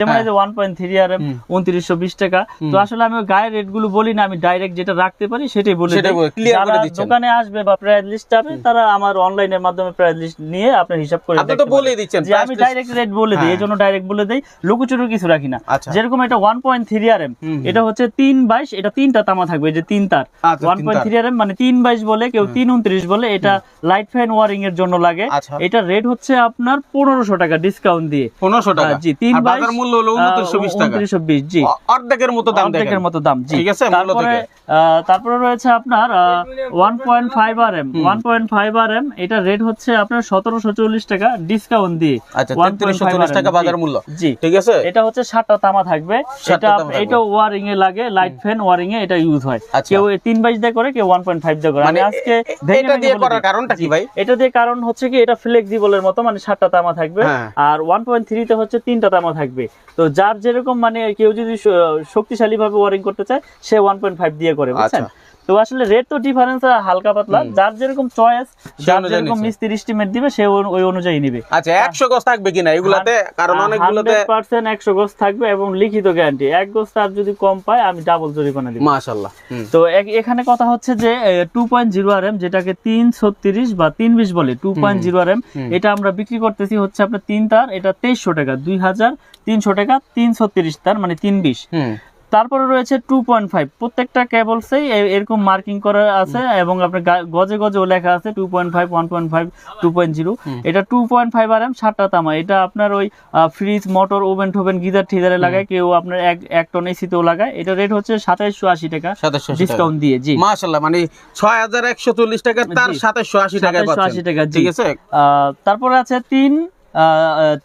যেমন এই যে 1.3 RM 2920 টাকা। তো আসলে আমি গায়ের রেট গুলো বলি না, আমি ডাইরেক্ট যেটা রাখতে পারি সেটাই বলে দিই। যারা দোকানে আসবে বা প্রাইস লিস্ট যাবে তারা আমার অনলাইনের মাধ্যমে প্রাইস লিস্ট নিয়ে আপনার হিসাব করে আপনি তো বলেই দিচ্ছেন যে আমি ডাইরেক্ট রেট বলে দিই, এজন্য ডাইরেক্ট বলে দেই, লুকোচুরি কিছু রাখি না। যেরকম এটা 1.3 RM, এটা হচ্ছে 322, এটা তিনটা তামা থাকবে, যে তিন তার 1.3 RM মানে 322 বলে, কেউ 329 বলে। এটা লাইট ফ্যান ওয়ারিং এর জন্য লাগে। এটা রেট হচ্ছে আপনার 1500 টাকা ডিসকাউন্ট দিয়ে। 1500 টাকা জি, 322 মূল্য হলো 2920 টাকা, 2920 জি, অর্ধেকের মতো দাম, অর্ধেকের মতো দাম জি। ঠিক আছে। তারপরে রয়েছে আপনার 1.5 RM, 1.5 RM এটা রেট হচ্ছে আপনার 1740 টাকা ডিসকাউন্ট দিয়ে। আচ্ছা, 3340 টাকা বাজার মূল্য জি, ঠিক আছে। এটা হচ্ছে 7টা তামা থাকবে। এটা ওয়ারিং এ লাগে, লাইট ফ্যান ওয়ারিং এ এটা ইউজ হয়। কেউ 322 দিয়ে করে, কেউ 1.5 দিয়ে করে। আমি আজকে এটা দিয়ে করার কারণটা কি ভাই? এটা দিয়ে কারণ হচ্ছে কি, এটা ফ্লেক্সিবলের মতো, মানে 7টা তামা থাকবে। আর 1.3 তে হচ্ছে 3টা তামা থাকবে। তো যার যেরকম, মানে কেউ যদি শক্তিশালী ভাবে ওয়ারিং করতে চায় সে 1.5 দিয়ে করে, বুঝছেন? তো আসলে রেট তো ডিফারেন্স হালকা পাতলা, যার যেরকম চয়েস, যার যেরকম মিস্ত্রি এস্টিমেট দিবে সে ওই অনুযায়ী নেবে। আচ্ছা, 100 গজ থাকবে কিনা এগুলাতে? কারণ অনেকগুলোতে 100% 100 গজ থাকবে এবং লিখিত গ্যারান্টি। এক গজ তার যদি কম পায় আমি ডাবল জরিমানা দিব। মাশাআল্লাহ। তো এখানে কথা হচ্ছে যে 2.0 RM, যেটাকে 336 বা 320 বলে, 2.0 RM এটা আমরা বিক্রি করতেছি হচ্ছে আপনার 3 তার, এটা 2300 টাকা, 2300 টাকা 336 তার, মানে 320। তারপরে রয়েছে 2.5, প্রত্যেকটা কেবলসেই এরকম মার্কিং করা আছে এবং আপনার গজে গজেও লেখা আছে 2.5, 1.5, 2.0। এটা 2.5 RM 7টা তামা। এটা আপনার ওই ফ্রিজ, মোটর, ওভেন টোভেন, গিজার ঠিজারে লাগায়, কেউ আপনার 1 টন এসিতেও লাগায়। এটা রেট হচ্ছে 2780 টাকা ডিসকাউন্ট দিয়ে জি। মাশাআল্লাহ, মানে 6140 টাকা তার 2780 টাকা পাচ্ছেন, ঠিক আছে। তারপরে আছে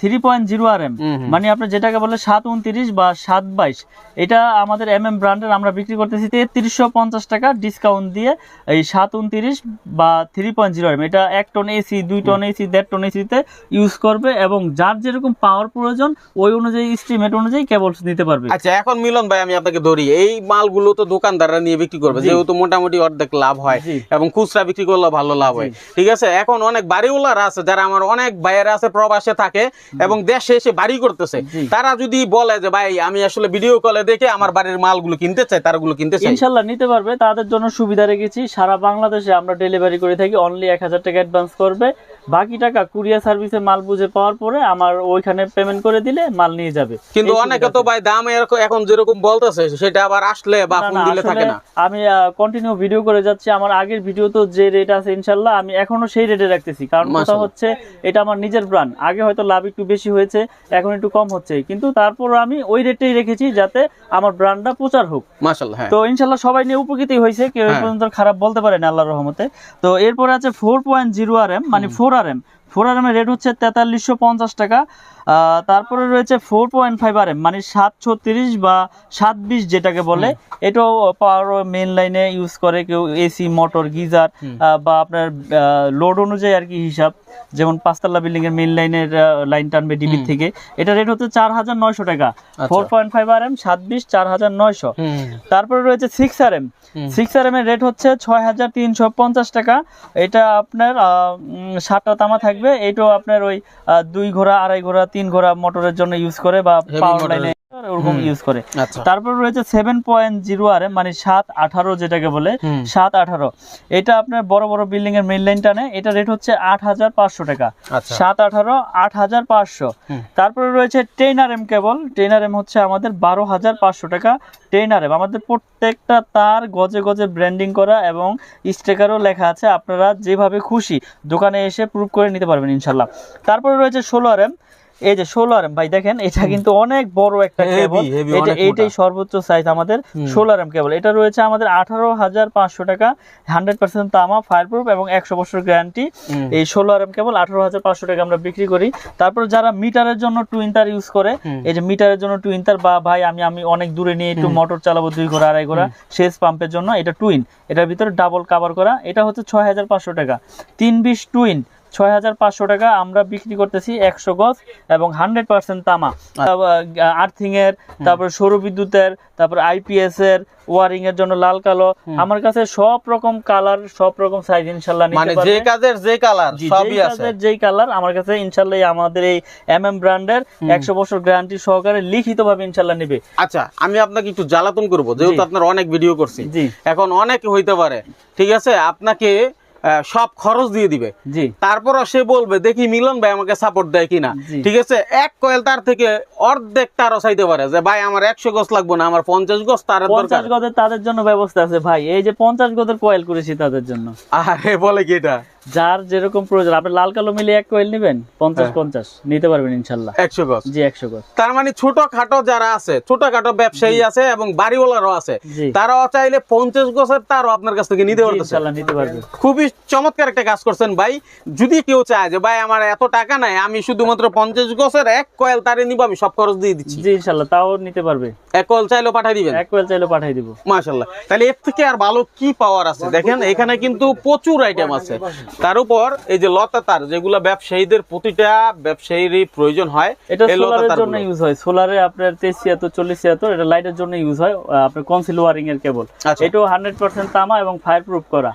3.0 RM, মানে আপনি যেটাকে বলে 729 বা 722, এটা আমাদের MM ব্র্যান্ডের আমরা বিক্রি করতেছি 3350 টাকা ডিসকাউন্ট দিয়ে। এই 729 বা 3.0 RM এটা 1 ton AC, 2 ton AC, 1.5 ton এসিতে ইউজ করবে এবং যার যেরকম পাওয়ার প্রয়োজন ওই অনুযায়ী এস্টিমেট অনুযায়ী কেবলস নিতে পারবে। আচ্ছা, এখন মিলন ভাই আমি আপনাকে ধরি, এই মালগুলো তো দোকানদাররা নিয়ে বিক্রি করবে, যেহেতু মোটামুটি অর্ধেক লাভ হয় এবং খুচরা বিক্রি করলে ভালো লাভ হয়, ঠিক আছে। এখন অনেক বাড়িওয়ালারা আছে, যারা আমার অনেক ভাইয়েরা আছে প্রবাসে থাকে এবং দেশে এসে বাড়ি করতেছে, তারা যদি বলে যে ভাই আমি আসলে ভিডিও কলে দেখে আমার বাড়ির মালগুলো কিনতে চাই, তারগুলো কিনতে চাই, ইনশাআল্লাহ নিতে পারবে। তাদের জন্য সুবিধা রেখেছি, সারা বাংলাদেশে আমরা ডেলিভারি করে থাকি। অনলি 1000 টাকা অ্যাডভান্স করবে, বাকি টাকা কুরিয়ার সার্ভিসে মাল বুঝে পাওয়ার পরে আমার ওইখানে পেমেন্ট করে দিলে মাল নিয়ে যাবে। কিন্তু অনেকে তো ভাই দাম এখন যেরকম বলতেছে সেটা আবার আসলে বা ফোন দিলে থাকে না। আমি কন্টিনিউ ভিডিও করে যাচ্ছি, আমার আগের ভিডিও তো যে রেট আছে ইনশাআল্লাহ আমি এখনো সেই রেটে রাখতেছি। কারণ কথা হচ্ছে এটা আমার নিজের ব্র্যান্ড, আগে হয়তো লাভ একটু বেশি হয়েছে, এখন একটু কম হচ্ছে, কিন্তু তারপর আমি ওই রেটেই রেখেছি যাতে আমার ব্র্যান্ডটা প্রচার হোক। মাশাআল্লাহ। তো ইনশাআল্লাহ সবাই নিয়ে উপকৃতই হয়েছে, কেউ এই পর্যন্ত খারাপ বলতে পারে না আল্লাহর রহমতে। তো এরপরে আছে 4.0 RM, মানে 4 RM এর রেট হচ্ছে 4350 টাকা। তারপরে রয়েছে 4.5 RM, মানে 736 বা 720 যেটাকে বলে, এটাও পাওয়ার মেইন লাইনে ইউজ করে, কেউ এসি, মোটর, গিজার বা আপনার লোড অনুযায়ী আর কি হিসাব, যেমন 5 তলা বিল্ডিং এর মেইন লাইনের লাইন টানবে ডিবি থেকে। এটা রেট হচ্ছে 4900 টাকা। 4.5 RM 720 4900। তারপরে রয়েছে 6 RM, 6 RM এর রেট হচ্ছে 6350 টাকা। এটা আপনার 7টা তামা থাকবে। এটাও আপনার ওই 2 ঘোড়া, 2.5 ঘোড়া, 3 ঘোড়া মোটরের জন্য ইউজ করে বা পাওয়ার লাইনে ওরকম ইউজ করে। তারপর রয়েছে 7.0 RM, মানে 718 যেটাকে বলে, 718। এটা আপনার বড় বড় বিল্ডিং এর মেইন লাইন টানে। এটা রেট হচ্ছে 8500 টাকা। 718 8500। তারপরে রয়েছে 10 RM কেবল, 10 RM হচ্ছে আমাদের 12500 টাকা। 10 RM আমাদের প্রত্যেকটা তার গজে গজে ব্র্যান্ডিং করা এবং স্টিকারও লেখা আছে, আপনারা যেভাবে খুশি দোকানে এসে প্রুফ করে নিতে পারবেন ইনশাআল্লাহ। তারপরে রয়েছে 16 RM, এই যে 16 RM ভাই দেখেন, এটা কিন্তু অনেক বড় একটা কেবল, এটাই সর্বোচ্চ সাইজ আমাদের 16 RM কেবল। এটা রয়েছে আমাদের 18500 টাকা, 100% তামা, ফায়ারপ্রুফ এবং 100 বছর গ্যারান্টি। এই 16 RM কেবল 18500 টাকা আমরা বিক্রি করি। তারপর যারা মিটারের জন্য টুইন তার ইউজ করে, এই যে মিটারের জন্য টুইন তার, বা ভাই আমি অনেক দূরে নিয়ে একটু মোটর চালাবো 2 ঘোড়া 2.5 ঘোড়া সেচ পাম্পের জন্য, এটা টুইন, এটার ভিতরে ডাবল কভার করা, এটা হচ্ছে 6500 টাকা। 320 টুইন 6,500 টাকা আমরা বিক্রি করতেছি 100 গজ এবং 100% তামা। আর্থিং এর, তারপর সৌর বিদ্যুতের, তারপর আইপিএস এর ওয়ারিং এর জন্য লাল কালো, আমার কাছে সব রকম কালার, সব রকম সাইজ ইনশাআল্লাহ নিতে মানে পারবে। যে কাজের যে কালার সবই আছে, যেই কালার আমার কাছে ইনশাআল্লাহ আমাদের এই এমএম ব্র্যান্ডের 100 বছর গ্যারান্টি সহকারে লিখিতভাবে ইনশাআল্লাহ নেবে। আচ্ছা, আমি আপনাকে একটু জ্বালাতন করব, যেহেতু আপনার অনেক ভিডিও করছি, এখন অনেক হইতে পারে, ঠিক আছে, আপনাকে সব খরচ দিয়ে দিবে, তারপর সে বলবে দেখি মিলন ভাই আমাকে সাপোর্ট দেয় কিনা, ঠিক আছে, এক কয়েল তার থেকে অর্ধেক তারও চাইতে পারে যে ভাই আমার 100 গজ লাগবে না, আমার 50 গজ তারের দরকার। 50 গজের তাদের জন্য ব্যবস্থা আছে ভাই, এই যে 50 গজের কয়েল করেছি তাদের জন্য। আরে বলে কি এটা, যার যেরকম প্রয়োজন, আপনি লাল কালো মিলে এক কয়েল নেবেন 50-50 নিতে পারবেন ইনশাআল্লাহ 100 গজ। জি 100 গজ। তার মানে ছোটখাটো যারা আছে, ছোটখাটো ব্যবসায়ী আছে এবং বাড়িওয়ালারও আছে, তারাও চাইলে 50 গজের তারও আপনার কাছ থেকে নিতে পারবে ইনশাআল্লাহ নিতে পারবে। খুবই চমৎকার একটা কাজ করছেন ভাই। যদি কেউ চায় যে ভাই আমার এত টাকা নাই, আমি শুধুমাত্র 50 গজের এক কয়েল তারে নিব, আমি সব খরচ দিয়ে দিচ্ছি, জি ইনশাআল্লাহ তাও নিতে পারবে। এক কয়েল চাইলেও পাঠাই দিবেন? এক কয়েল চাইলেও পাঠাই দিব মাশাআল্লাহ। তাহলে এর থেকে আর ভালো কি পাওয়ার আছে? দেখেন এখানে কিন্তু প্রচুর আইটেম আছে। তার উপর এই যে লতা তার, যেগুলো ব্যবসায়ীদের, প্রতিটা ব্যবসায়ীরই প্রয়োজন হয়, এটা সোলারের জন্য ইউজ হয়। সোলারে আপনার 2376-4076 এটা লাইটের জন্য ইউজ হয়, আপনার কনসিল ওয়ারিং এর কেবল। এটাও 100% তামা এবং ফায়ার প্রুফ করা।